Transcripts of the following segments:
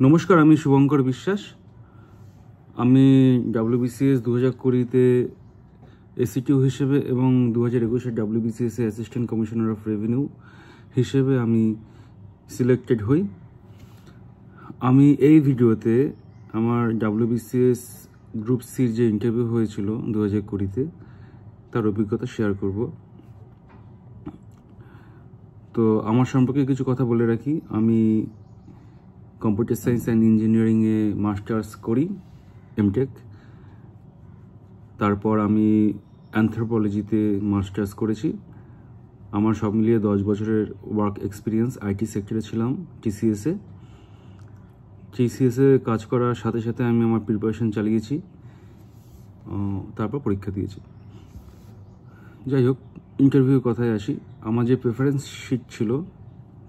নমস্কার, আমি শুভঙ্কর বিশ্বাস। আমি WBCS 2020-তে এসিটিউ হিসেবে এবং 2021-এর WBCS-এ অ্যাসিস্ট্যান্ট কমিশনার অফ রেভিনিউ হিসেবে আমি সিলেক্টেড হই। আমি এই ভিডিওতে আমার WBCS গ্রুপ সির যে ইন্টারভিউ হয়েছিল 2020-তে তার অভিজ্ঞতা শেয়ার করব। তো আমার সম্পর্কে কিছু কথা বলে রাখি। আমি কম্পিউটার সায়েন্স অ্যান্ড ইঞ্জিনিয়ারিংয়ে মাস্টার্স করি, এমটেক। তারপর আমি অ্যানথ্রোপোলজিতে মাস্টার্স করেছি। আমার সব মিলিয়ে 10 বছরের ওয়ার্ক এক্সপিরিয়েন্স। আইটি সেক্টরে ছিলাম টিসিএসে। কাজ করার সাথে সাথে আমি আমার প্রিপারেশন চালিয়েছি, তারপর পরীক্ষা দিয়েছি। যাই হোক, ইন্টারভিউ কথায় আসি। আমার যে প্রেফারেন্স শিট ছিল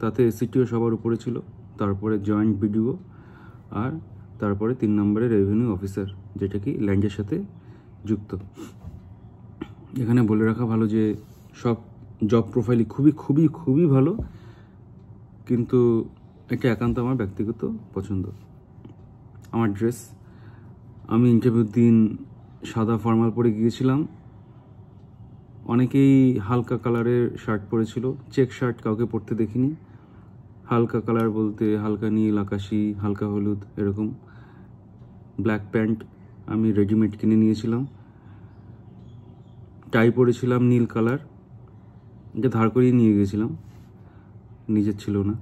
তাতে এসিটিও সবার উপরে ছিল, তারপরে জয়েন্ট বিডিও, আর তারপরে 3 নম্বরে রেভিনিউ অফিসার, যেটা কি ল্যান্ডের সাথে যুক্ত। এখানে বলে রাখা ভালো যে সব জব প্রোফাইলই খুবই খুবই খুবই ভালো, কিন্তু এটা একান্ত আমার ব্যক্তিগত পছন্দ। আমার ড্রেস, আমি ইন্টারভিউর দিন সাদা ফর্মাল পরে গিয়েছিলাম। অনেকেই হালকা কালারের শার্ট পরেছিল, চেক শার্ট কাউকে পরতে দেখিনি। হালকা কালার বলতে হালকা নীল, আকাশি, হালকা হলুদ, এরকম। ব্ল্যাক প্যান্ট আমি রেডিমেড কিনে নিয়েছিলাম। টাই পরেছিলাম নীল কালার, এটা ধার করিয়ে নিয়ে গিয়েছিলাম, নিজের ছিল না।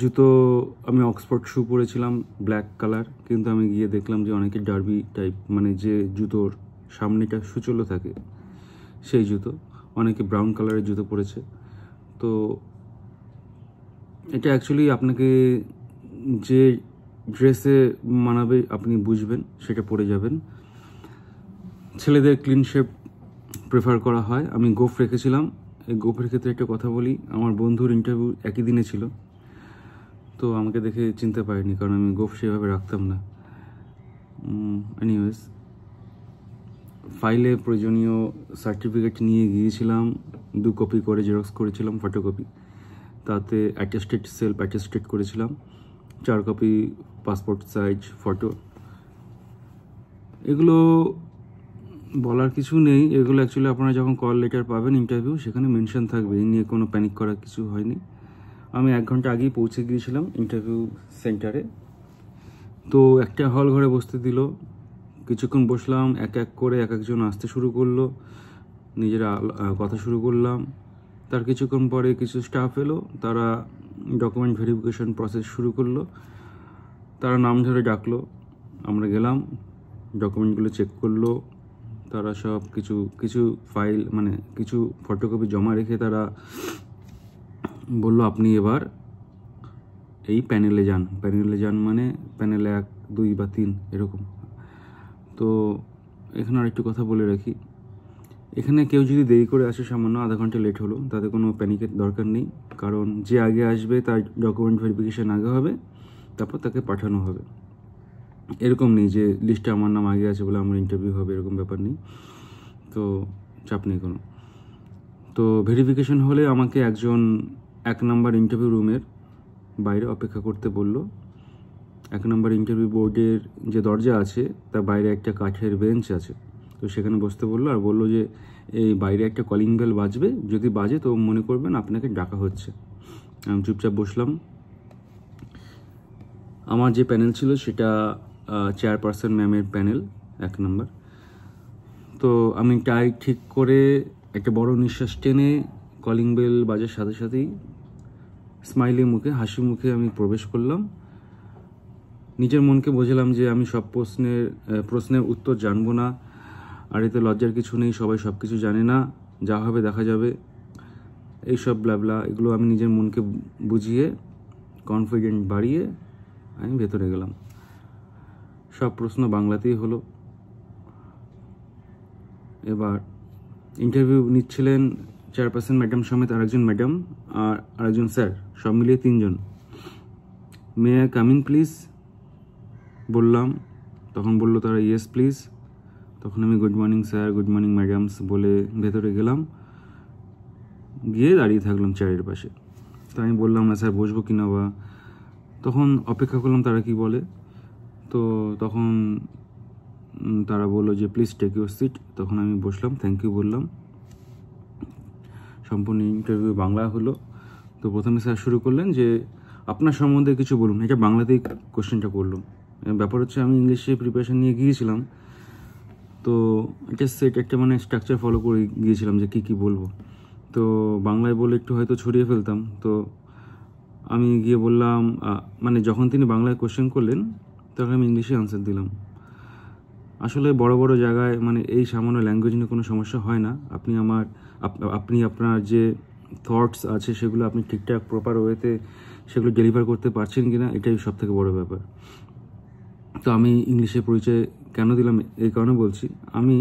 জুতো আমি অক্সফোর্ড শু পরেছিলাম ব্ল্যাক কালার, কিন্তু আমি গিয়ে দেখলাম যে অনেকে ডার্বি টাইপ, মানে যে জুতোর সামনেটা সুচলো থাকে সেই জুতো, অনেকে ব্রাউন কালারের জুতো পরেছে। তো এটা অ্যাকচুয়ালি আপনাকে যে ড্রেসে মানাবে আপনি বুঝবেন, সেটা পরে যাবেন। ছেলেদের ক্লিন শেপ প্রেফার করা হয়। আমি গোফ রেখেছিলাম। এই গোফের ক্ষেত্রে একটা কথা বলি, আমার বন্ধুর ইন্টারভিউ একই দিনে ছিল, তো আমাকে দেখে চিনতে পারিনি, কারণ আমি গোফ সেভাবে রাখতাম না। এনিওয়েজ, ফাইলে প্রয়োজনীয় সার্টিফিকেট নিয়ে গিয়েছিলাম, 2 কপি করে জেরক্স করেছিলাম, ফটোকপি। তাতে অ্যাটেস্টেড, সেলফ অ্যাটেস্টেড করেছিলাম, 4 কপি পাসপোর্ট সাইজ ফটো। এগুলো বলার কিছু নেই, এগুলো অ্যাকচুয়ালি আপনারা যখন কল লেটার পাবেন ইন্টারভিউ, সেখানে মেনশন থাকবে। এই নিয়ে কোনো প্যানিক করার কিছু হয়নি। আমি 1 ঘন্টা আগেই পৌঁছে গিয়েছিলাম ইন্টারভিউ সেন্টারে। তো একটা হল ঘরে বসতে দিল, কিছুক্ষণ বসলাম। এক এক করে এক একজন আসতে শুরু করলো, নিজেরা কথা শুরু করলাম। তার কিছুক্ষণ পরে কিছু স্টাফ এলো, তারা ডকুমেন্ট ভেরিফিকেশন প্রসেস শুরু করলো। তারা নাম ধরে ডাকলো, আমরা গেলাম, ডকুমেন্টগুলো চেক করলো। তারা সব কিছু ফাইল, মানে কিছু ফটোকপি জমা রেখে তারা বললো, আপনি এবার এই প্যানেলে যান। প্যানেলে যান মানে প্যানেলে 1, 2 বা 3 এরকম। তো এখানে আরেকটু কথা বলে রাখি, এখানে কেউ যদি দেরি করে আসে, সামান্য আধা ঘন্টা লেট হলো, তাতে কোনো প্যানিকের দরকার নেই। কারণ যে আগে আসবে তার ডকুমেন্ট ভেরিফিকেশান আগে হবে, তারপর তাকে পাঠানো হবে। এরকম নেই যে লিস্টে আমার নাম আগে আছে বলে আমার ইন্টারভিউ হবে, এরকম ব্যাপার নেই। তো চাপ নেই কোনো। তো ভেরিফিকেশান হলে আমাকে একজন 1 নম্বর ইন্টারভিউ রুমের বাইরে অপেক্ষা করতে বলল। 1 নম্বর ইন্টারভিউ বোর্ডের যে দরজা আছে তার বাইরে একটা কাঠের বেঞ্চ আছে, তো সেখানে বসতে বললো। আর বললো যে এই বাইরে একটা কলিং বেল বাজবে, যদি বাজে তো মনে করবেন আপনাকে ডাকা হচ্ছে। আমি চুপচাপ বসলাম। আমার যে প্যানেল ছিল সেটা চেয়ারপারসন ম্যামের প্যানেল, 1 নম্বর। তো আমি টাই ঠিক করে একটা বড় নিঃশ্বাস টেনে কলিং বেল বাজার সাথে সাথেই স্মাইলি মুখে, হাসি মুখে আমি প্রবেশ করলাম। নিজের মনকে বোঝালাম যে আমি সব প্রশ্নের উত্তর জানবো না, আর এতে লজ্জার কিছু নেই, সবাই সব কিছু জানে না, যা হবে দেখা যাবে, এইসব ব্লাবলা। এগুলো আমি নিজের মনকে বুঝিয়ে, কনফিডেন্ট বাড়িয়ে আমি ভেতরে গেলাম। সব প্রশ্ন বাংলাতেই হলো। এবার ইন্টারভিউ নিচ্ছিলেন চেয়ারপারসন ম্যাডাম সমেত আরেকজন ম্যাডাম আর আরেকজন স্যার, সব মিলিয়ে 3 জন। May I come in please বললাম, তখন বললো তারা ইয়েস প্লিজ। তখন আমি good morning sir, good morning madams বলে ভেতরে গেলাম, গিয়ে দাঁড়িয়ে থাকলাম চেয়ারের পাশে। তো আমি বললাম না স্যার বসবো কিনা বা, তখন অপেক্ষা করলাম তারা কি বলে। তো তখন তারা বললো যে প্লিজ টেক ইউর সিট। তখন আমি বসলাম, থ্যাংক ইউ বললাম। সম্পূর্ণ ইন্টারভিউ বাংলা হলো। তো প্রথমে স্যার শুরু করলেন যে আপনার সম্বন্ধে কিছু বলুন। এটা বাংলাতেই কোশ্চেনটা করলো। ব্যাপার হচ্ছে আমি ইংলিশে প্রিপারেশন নিয়ে গিয়েছিলাম, তো এটা সেট একটা মানে স্ট্রাকচার ফলো করে গিয়েছিলাম যে কী বলবো। তো বাংলায় বলে একটু হয়তো ছড়িয়ে ফেলতাম। তো আমি গিয়ে বললাম, মানে যখন তিনি বাংলায় কোশ্চেন করলেন তখন আমি ইংলিশে আনসার দিলাম। আসলে বড় বড় জায়গায় মানে এই সামান্য ল্যাঙ্গুয়েজ নিয়ে কোনো সমস্যা হয় না। আপনি আপনার যে থটস আছে সেগুলো আপনি ঠিকঠাক প্রপার ওয়েতে সেগুলো ডেলিভার করতে পারছেন কি না, এটাই সবথেকে বড় ব্যাপার। তো আমি ইংলিশে পরিচয় কেন দিলাম এই কারণে বলছি। আমি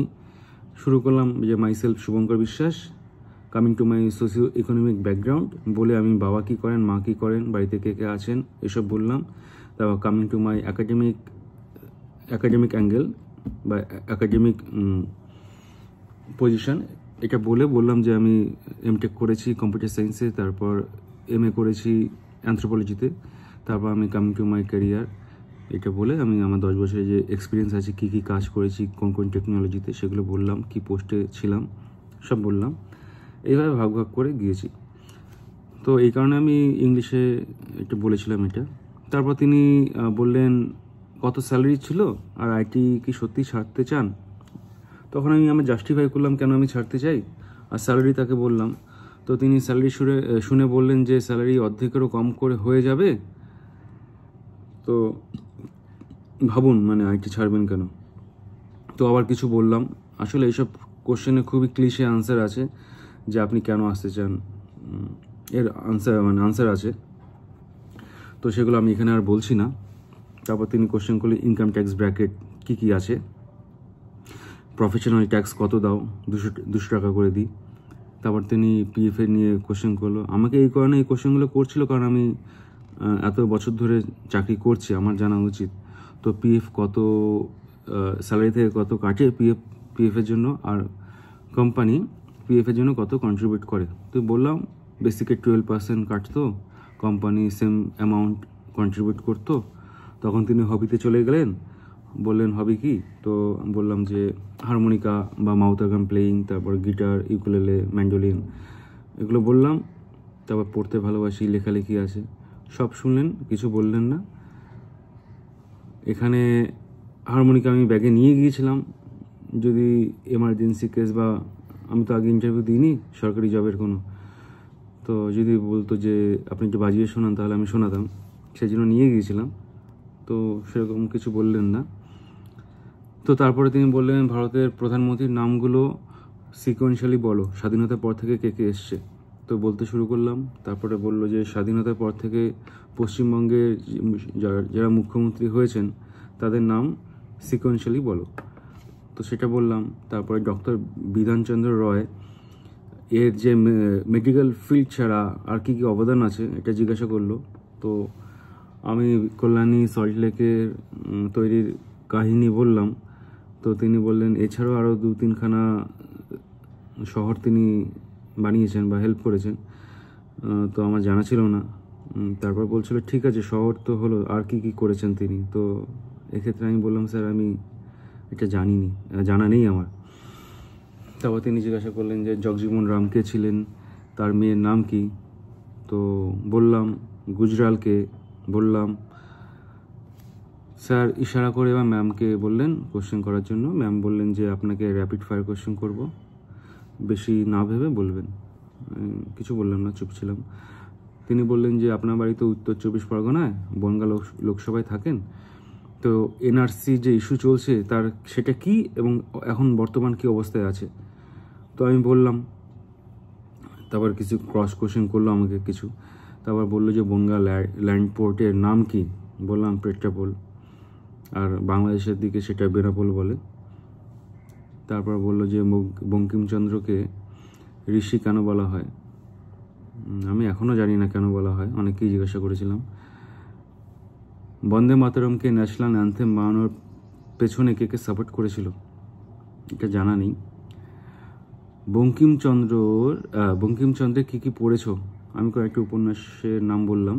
শুরু করলাম যে মাইসেলফ শুভঙ্কর বিশ্বাস, coming to my socio economic background বলে আমি বাবা কী করেন, মা কী করেন, বাড়িতে কে কে আছেন এসব বললাম। তারপর coming to my academic angle বা অ্যাকাডেমিক পজিশন, এটা বললাম যে আমি এমটেক করেছি কম্পিউটার সায়েন্সে, তারপর এমএ করেছি অ্যানথ্রোপোলজিতে। তারপর আমি কামিং টু মাই ক্যারিয়ার, এটা বলে আমি আমার 10 বছরের যে এক্সপিরিয়েন্স আছে, কী কী কাজ করেছি কোন কোন টেকনোলজিতে সেগুলো বললাম, কী পোস্টে ছিলাম সব বললাম। এইভাবে ভাগ করে গিয়েছি। তো এই কারণে আমি ইংলিশে একটু বলেছিলাম এটা। তারপর তিনি বললেন কত স্যালারি ছিল আর আইটি কি সত্যি ছাড়তে চান। তখন আমি জাস্টিফাই করলাম কেন আমি ছাড়তে চাই, আর স্যালারি তাকে বললাম। তো তিনি স্যালারি শুনে বললেন যে স্যালারি অর্ধেকেরও কম করে হয়ে যাবে, তো ভাবুন মানে আইটি ছাড়বেন কেন। তো আবার কিছু বললাম। আসলে এইসব কোশ্চেনে খুবই ক্লিশে আনসার আছে যে আপনি কেন আসতে চান, এর আনসার আছে, তো সেগুলো আমি এখানে আর বলছি না। তারপর তিনি কোশ্চেন করলে ইনকাম ট্যাক্স ব্র্যাকেট কী আছে, প্রফেশনাল ট্যাক্স কত দাও, 200 টাকা করে দিই। তারপর তিনি পিএফ নিয়ে কোশ্চেন করলো। আমাকে এই কারণে এই কোশ্চেনগুলো করছিল কারণ আমি এত বছর ধরে চাকরি করছি, আমার জানা উচিত। তো পিএফ কত, স্যালারি থেকে কত কাটে পিএফের জন্য, আর কোম্পানি পিএফের জন্য কত কন্ট্রিবিউট করে। তো বললাম বেসিকে 12% কাটতো, কোম্পানি সেম অ্যামাউন্ট কন্ট্রিবিউট করতো। তখন তিনি হবিতে চলে গেলেন, বললেন হবি কি, তো বললাম যে হারমোনিকা বা মাউথ অর্গান প্লেয়িং, তারপর গিটার, ইউকুলেলে, ম্যান্ডোলিন, এগুলো বললাম। তারপর পড়তে ভালোবাসি, লেখালেখি আছে, সব শুনলেন, কিছু বললেন না। এখানে হারমোনিকা আমি ব্যাগে নিয়ে গিয়েছিলাম, যদি এমার্জেন্সি কেস বা আমি তো আগে ইন্টারভিউ দিইনি সরকারি জবের কোনো, তো যদি বলতো যে আপনি একটু বাজিয়ে শোনান তাহলে আমি শোনাতাম, সেই জন্য নিয়ে গিয়েছিলাম। তো সেরকম কিছু বললেন না। তো তারপরে তিনি বললেন ভারতের প্রধানমন্ত্রীর নামগুলো সিকোয়েন্সিয়ালি বলো, স্বাধীনতার পর থেকে কে কে এসছে। তো বলতে শুরু করলাম। তারপরে বলল যে স্বাধীনতার পর থেকে পশ্চিমবঙ্গের যারা মুখ্যমন্ত্রী হয়েছেন তাদের নাম সিকোয়েন্সিয়ালি বলো। তো সেটা বললাম। তারপরে ডক্টর বিধানচন্দ্র রয় এর যে মেডিকেল ফিল্ড ছাড়া আর কি কি অবদান আছে এটা জিজ্ঞাসা করলো। তো আমি কল্যাণী সল্টলেকের তৈরির কাহিনী বললাম। তো তিনি বললেন এছাড়াও আরও 2-3খানা শহর তিনি বানিয়েছেন বা হেল্প করেছেন, তো আমার জানা ছিল না। তারপর বলছিল ঠিক আছে শহর তো হলো, আর কি কি করেছেন তিনি। তো এক্ষেত্রে আমি বললাম স্যার আমি এটা জানা নেই আমার। তারপর তিনি জিজ্ঞাসা করলেন যে জগজীবন রাম কে ছিলেন, তার মেয়ের নাম কি। তো বললাম গুজরালকে বললাম। স্যার ইশারা করে এবার ম্যামকে বললেন কোশ্চেন করার জন্য। ম্যাম বললেন যে আপনাকে র্যাপিড ফায়ার কোশ্চেন করব, বেশি না ভেবে বলবেন। কিছু বললাম না, চুপ ছিলাম। তিনি বললেন যে আপনার বাড়ি তো উত্তর 24 পরগনায়, বনগাঁ লোকসভায় থাকেন, তো এনআরসি যে ইস্যু চলছে সেটা কি এবং এখন বর্তমান কি অবস্থায় আছে। তো আমি বললাম। তারপর কিছু ক্রস কোশ্চেন করলো আমাকে কিছু। তারপর বললো যে বনগাঁ ল্যান্ড পোর্টের নাম কি, বললাম পেট্রাপোল, আর বাংলাদেশের দিকে সেটা বেনাপোল বলে। তারপর বললো যে বঙ্কিমচন্দ্রকে ঋষি কেন বলা হয়। আমি এখনও জানি না কেন বলা হয়, অনেকেই জিজ্ঞাসা করেছিলাম। বন্দে মাতরমকে ন্যাশনাল অ্যান্থেম বানানোর পেছনে কে কে সাপোর্ট করেছিল এটা জানা নেই। বঙ্কিমচন্দ্রের কী কী পড়েছো, আমি কয়েকটি উপন্যাসের নাম বললাম।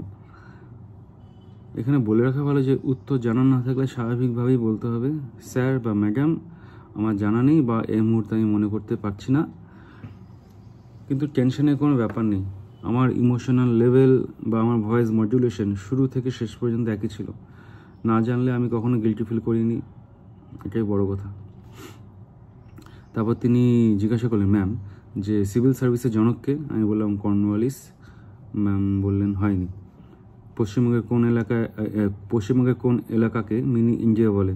এখানে বলে রাখা ভালো যে উত্তর জানা না থাকলে স্বাভাবিকভাবেই বলতে হবে স্যার বা ম্যাডাম আমার জানা নেই বা এই মুহূর্তে আমি মনে করতে পারছি না। কিন্তু টেনশনের কোনো ব্যাপার নেই, আমার ইমোশনাল লেভেল বা আমার ভয়েস মডুলেশন শুরু থেকে শেষ পর্যন্ত একই ছিল। না জানলে আমি কখনো গিল্টি ফিল করিনি, এটাই বড় কথা। তারপর তিনি জিজ্ঞাসা করলেন ম্যাম যে সিভিল সার্ভিসের জনককে? আমি বললাম কর্নওয়ালিস। ম্যাম বললেন হয়নি। পশ্চিমবঙ্গের কোন এলাকাকে মিনি ইন্ডিয়া বলে?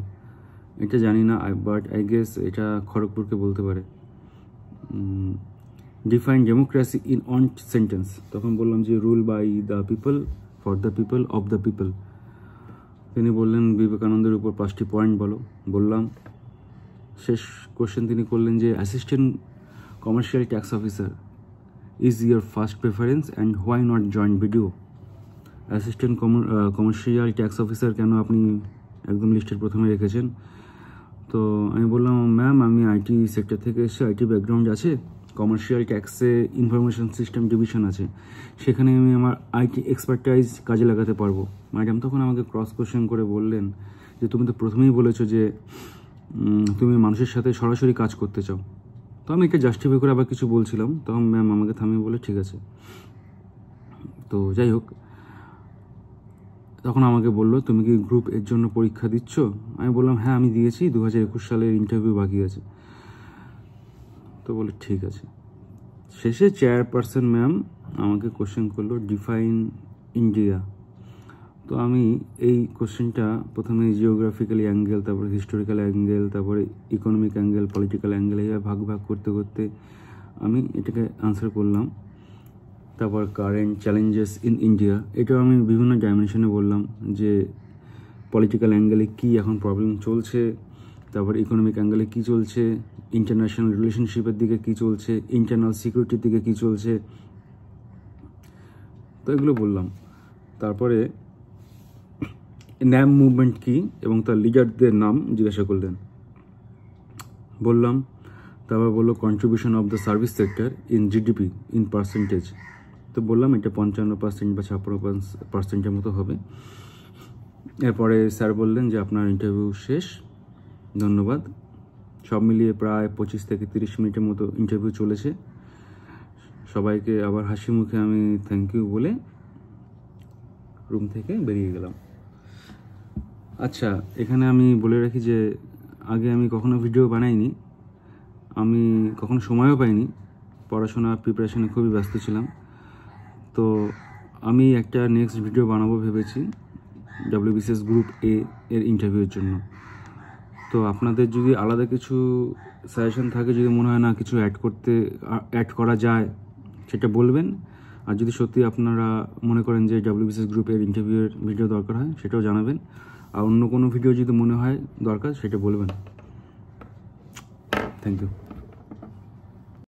এটা জানি না, বাট আই গেস এটা খড়গপুরকে বলতে পারে। Define democracy in one sentence. তখন বললাম যে rule by the people, for the people, of the people. তিনি বললেন বিবেকানন্দের উপর 5টি পয়েন্ট বলো। বললাম। শেষ কোশ্চেন তিনি করলেন যে assistant commercial tax officer is your first preference and why not joint video? Assistant commercial tax officer কেন আপনি একদম লিস্টের প্রথমে রেখেছেন? তো আমি বললাম ম্যাম আমি আইটি সেক্টর থেকে এসেছি, আইটি ব্যাকগ্রাউন্ড আছে, কমার্শিয়াল ট্যাক্সে ইনফরমেশন সিস্টেম ডিভিশন আছে, সেখানে আমি আমার আইটি এক্সপার্টাইজ কাজে লাগাতে পারবো। ম্যাডাম তখন আমাকে ক্রস কোশ্চেন করে বললেন যে তুমি তো প্রথমেই বলেছো যে তুমি মানুষের সাথে সরাসরি কাজ করতে চাও। তো আমি এটা জাস্টিফাই করে আবার কিছু বলছিলাম, তখন ম্যাম আমাকে থামিয়ে বলে ঠিক আছে। তো যাই হোক, তখন আমাকে বললো তুমি কি গ্রুপ এর জন্য পরীক্ষা দিচ্ছ? আমি বললাম হ্যাঁ আমি দিয়েছি, 2021 সালের ইন্টারভিউ বাকি আছে। তো বলে ঠিক আছে। শেষে চেয়ারপারসন ম্যাম আমাকে কোশ্চেন করলো ডিফাইন ইন্ডিয়া। তো আমি এই কোশ্চেনটা প্রথমে জিওগ্রাফিক্যালি অ্যাঙ্গেল, তারপরে হিস্টোরিক্যাল অ্যাঙ্গেল, তারপরে ইকোনমিক অ্যাঙ্গেল, পলিটিক্যাল অ্যাঙ্গেল, এইভাবে ভাগ করতে করতে আমি এটাকে আনসার করলাম। তারপর কারেন্ট চ্যালেঞ্জেস ইন ইন্ডিয়া, এটাও আমি বিভিন্ন ডাইমেনশনে বললাম যে পলিটিক্যাল অ্যাঙ্গেলে কী এখন প্রবলেম চলছে, তারপর ইকোনমিক অ্যাঙ্গেলে কী চলছে, ইন্টারন্যাশনাল রিলেশনশিপের দিকে কী চলছে, ইন্টারনাল সিকিউরিটির দিকে কী চলছে, তো এগুলো বললাম। তারপরে ন্যাম মুভমেন্ট কী এবং তার লিডারদের নাম জিজ্ঞাসা করলেন, বললাম। তারপর বললো contribution of the service sector in GDP in percentage. তো বললাম এটা 55% বা 56%-এর মতো হবে। এরপরে স্যার বললেন যে আপনার ইন্টারভিউ শেষ, ধন্যবাদ। সব মিলিয়ে প্রায় 25 থেকে 30 মিনিটের মতো ইন্টারভিউ চলেছে। সবাইকে আবার হাসি মুখে আমি থ্যাংক ইউ বলে রুম থেকে বেরিয়ে গেলাম। আচ্ছা, এখানে আমি বলে রাখি যে আগে আমি কখনো ভিডিও বানাইনি, আমি কখনো সময়ও পাইনি, পড়াশোনা প্রিপারেশনে খুবই ব্যস্ত ছিলাম। তো আমি একটা নেক্সট ভিডিও বানাবো ভেবেছি WBCS গ্রুপ এ এর ইন্টারভিউয়ের জন্য। তো আপনাদের যদি আলাদা কিছু সাজেশন থাকে, যদি মনে হয় না কিছু অ্যাড করা যায় সেটা বলবেন। আর যদি সত্যি আপনারা মনে করেন যে WBCS গ্রুপের ইন্টারভিউয়ের ভিডিও দরকার হয় সেটাও জানাবেন। আর অন্য কোনো ভিডিও যদি মনে হয় দরকার সেটা বলবেন। Thank you.